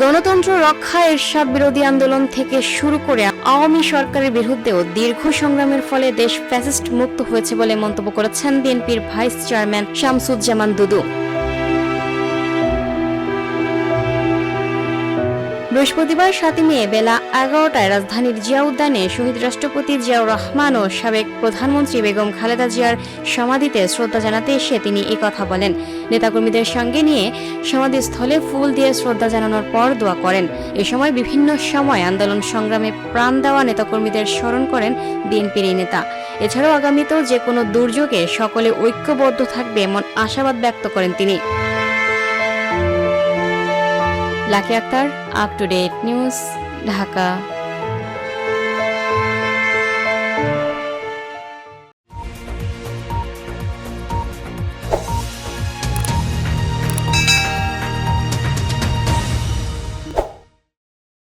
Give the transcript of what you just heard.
গণতন্ত্র রক্ষা এরশাদ বিরোধী আন্দোলন থেকে শুরু করে আওয়ামী সরকারের বিরুদ্ধেও দীর্ঘ সংগ্রামের ফলে দেশ ফ্যাসিস্ট মুক্ত হয়েছে বলে মন্তব্য করেছেন বিএনপির ভাইস চেয়ারম্যান শামসুজ্জামান দুদু। বৃহস্পতিবার 7 মে বেলা 11টায় রাজধানীর জিয়া উদ্যানে শহীদ রাষ্ট্রপতি জিয়াউর রহমান ও সাবেক প্রধানমন্ত্রী বেগম খালেদা জিয়ার সমাধিতে শ্রদ্ধা জানাতে এসে তিনি এই কথা বলেন। নেতাকর্মীদের সঙ্গে নিয়ে সমাধিস্থলে ফুল দিয়ে শ্রদ্ধা জানানোর পর দোয়া করেন। এ সময় বিভিন্ন সময় আন্দোলন সংগ্রামে প্রাণ দেওয়া নেতাকর্মীদের স্মরণ করেন বিএনপির এই নেতা। এছাড়াও আগামীতেও যে কোনো দুর্যোগে সকলে ঐক্যবদ্ধ থাকবে এমন আশাবাদ ব্যক্ত করেন তিনি। Lucky Akter, up to date news, Dhaka.